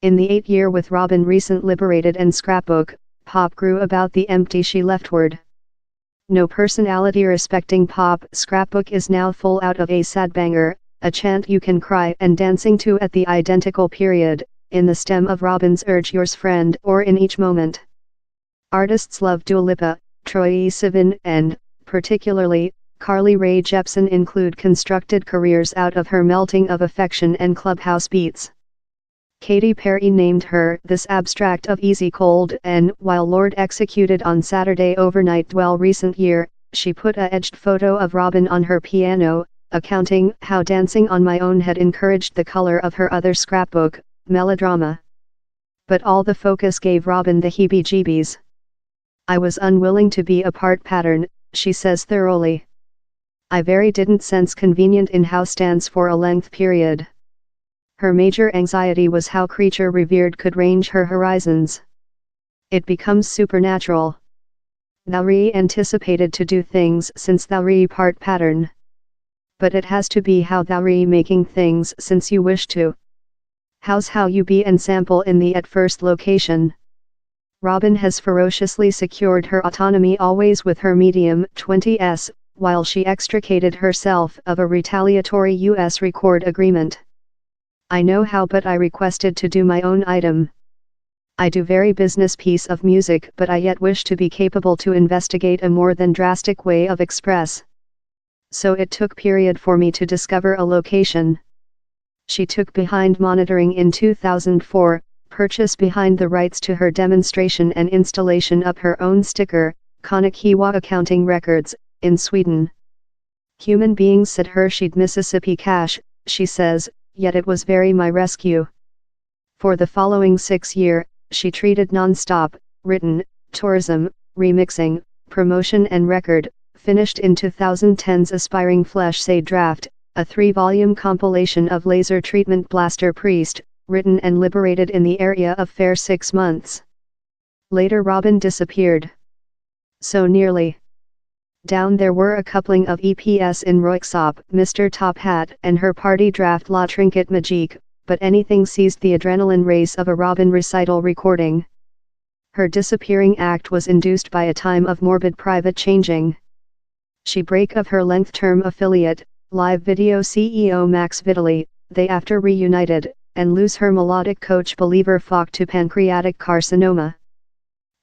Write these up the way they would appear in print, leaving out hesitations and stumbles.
In the 8-year with Robyn recent liberated and scrapbook, pop grew about the empty she leftward. No personality respecting pop scrapbook is now full out of a sad banger, a chant you can cry and dancing to at the identical period, in the stem of Robyn's Urge Yours Friend or in each moment. Artists love Dua Lipa, Troye Sivan and, particularly, Carly Rae Jepsen include constructed careers out of her melting of affection and clubhouse beats. Katy Perry named her this abstract of easy cold and while Lorde executed on Saturday overnight dwell recent year, she put a edged photo of Robyn on her piano, accounting how dancing on my own had encouraged the color of her other scrapbook, Melodrama. But all the focus gave Robyn the heebie-jeebies. I was unwilling to be a part pattern, she says thoroughly. I very didn't sense convenient in how stands for a length period. Her major anxiety was how creature revered could range her horizons. It becomes supernatural. Thou anticipated to do things since thou part pattern. But it has to be how thou making things since you wish to. How's how you be and sample in the at first location. Robyn has ferociously secured her autonomy always with her medium 20s, while she extricated herself of a retaliatory US record agreement. I know how but I requested to do my own item. I do very business piece of music but I yet wish to be capable to investigate a more than drastic way of express. So it took period for me to discover a location. She took behind monitoring in 2004, purchase behind the rights to her demonstration and installation of her own sticker, Konekiwa Accounting Records, in Sweden. Human beings said her she'd Mississippi cash, she says, yet it was very my rescue. For the following 6 years, she treated non-stop, written, tourism, remixing, promotion and record, finished in 2010's Aspiring Flesh Say Draft, a 3-volume compilation of Laser Treatment Blaster Priest, written and liberated in the area of fair 6 months. Later Robyn disappeared. So nearly. Down there were a coupling of EPS in Royksop, Mr. Top Hat and her party draft La Trinket Magique, but anything seized the adrenaline race of a Robyn recital recording. Her disappearing act was induced by a time of morbid private changing. She break of her length-term affiliate, live video CEO Max Vitali, they after reunited, and lose her melodic coach Believer Falk to pancreatic carcinoma.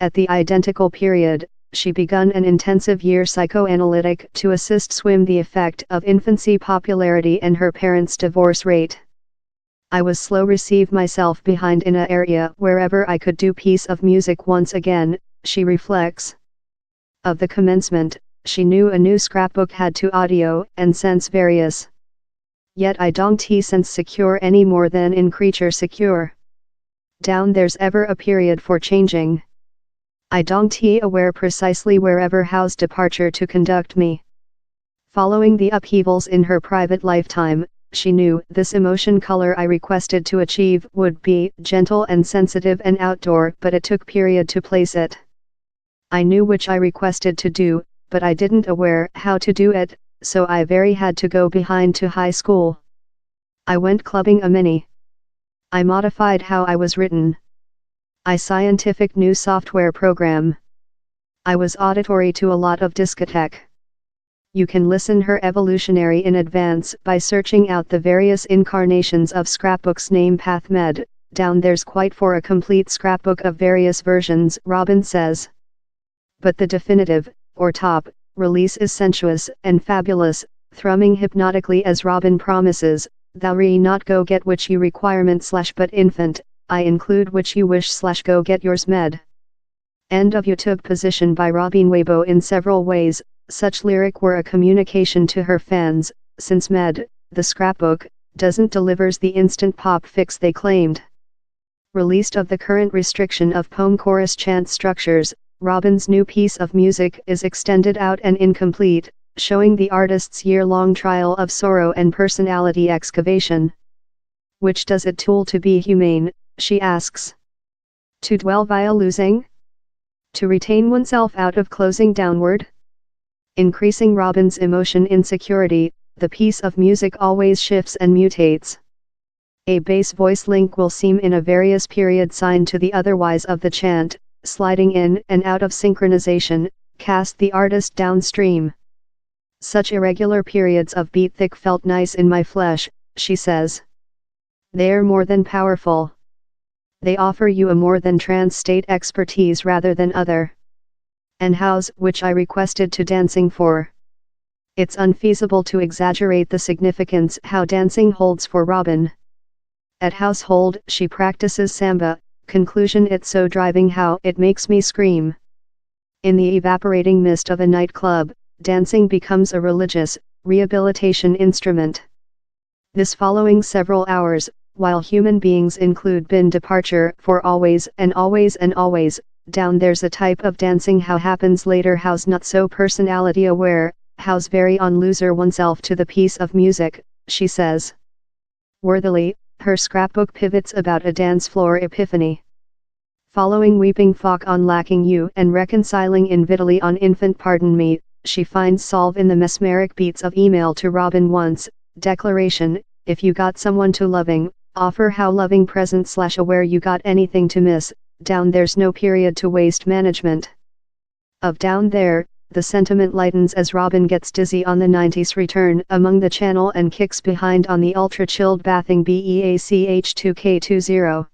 At the identical period, she begun an intensive year psychoanalytic to assist swim the effect of infancy popularity and her parents' divorce rate. I was slow receive myself behind in a area wherever I could do piece of music once again, she reflects. Of the commencement, she knew a new scrapbook had to audio and sense various. Yet I don't sense secure any more than in creature secure. Down there's ever a period for changing. I don't aware precisely wherever how's departure to conduct me. Following the upheavals in her private lifetime, she knew this emotion color I requested to achieve would be gentle and sensitive and outdoor, but it took period to place it. I knew which I requested to do, but I didn't aware how to do it, so I very had to go behind to high school. I went clubbing a many. I modified how I was written. I scientific new software program. I was auditory to a lot of discotheque. You can listen her evolutionary in advance by searching out the various incarnations of scrapbook's name Path Med, down there's quite for a complete scrapbook of various versions, Robyn says. But the definitive, or top, release is sensuous and fabulous, thrumming hypnotically as Robyn promises, thou not go get which you requirement / but infant, I include which you wish / go get yours med. End of YouTube position by Robyn Weibo in several ways, such lyric were a communication to her fans, since med, the scrapbook, doesn't delivers the instant pop fix they claimed. Released of the current restriction of poem chorus chant structures, Robyn's new piece of music is extended out and incomplete, showing the artist's year-long trial of sorrow and personality excavation. Which does it tool to be humane, she asks. To dwell via losing? To retain oneself out of closing downward? Increasing Robyn's emotion insecurity, the piece of music always shifts and mutates. A bass voice link will seem in a various period sign to the otherwise of the chant, sliding in and out of synchronization, cast the artist downstream. Such irregular periods of beat thick felt nice in my flesh, she says. They're more than powerful. They offer you a more than trance state expertise rather than other. And house, which I requested to dancing for. It's unfeasible to exaggerate the significance how dancing holds for Robyn. At household, she practices samba, conclusion it's so driving how it makes me scream. In the evaporating mist of a nightclub, dancing becomes a religious, rehabilitation instrument. This following several hours, while human beings include bin departure for always and always and always, down there's a type of dancing how happens later how's not so personality aware, how's very on loser oneself to the piece of music, she says. Worthily, her scrapbook pivots about a dance floor epiphany. Following weeping Falk on lacking you and reconciling in Vitaly on infant pardon me, she finds solve in the mesmeric beats of email to Robyn once, declaration, if you got someone to loving, offer how loving present / aware you got anything to miss, down there's no period to waste management. Of down there, the sentiment lightens as Robyn gets dizzy on the 90s return among the channel and kicks behind on the ultra-chilled bathing BEACH2K20.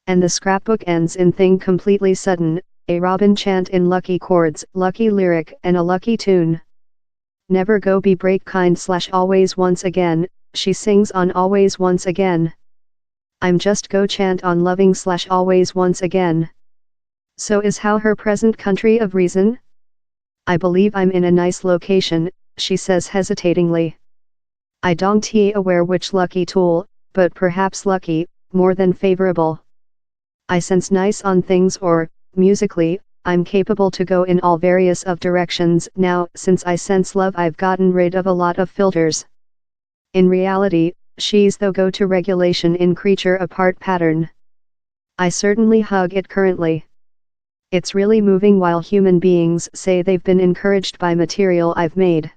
And the scrapbook ends in thing completely sudden, a Robyn chant in lucky chords, lucky lyric and a lucky tune. Never go be break kind / always once again, she sings on always once again. I'm just go chant on loving / always once again. So is how her present country of reason? I believe I'm in a nice location, she says hesitatingly. I don't aware which lucky tool, but perhaps lucky, more than favorable. I sense nice on things or, musically, I'm capable to go in all various of directions now since I sense love I've gotten rid of a lot of filters. In reality, she's the go-to regulation in creature apart pattern. I certainly hug it currently. It's really moving while human beings say they've been encouraged by material I've made.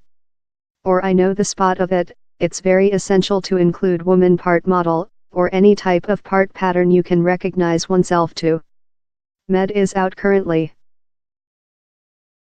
Or I know the spot of it, it's very essential to include woman part model, or any type of part pattern you can recognize oneself to. Med is out currently.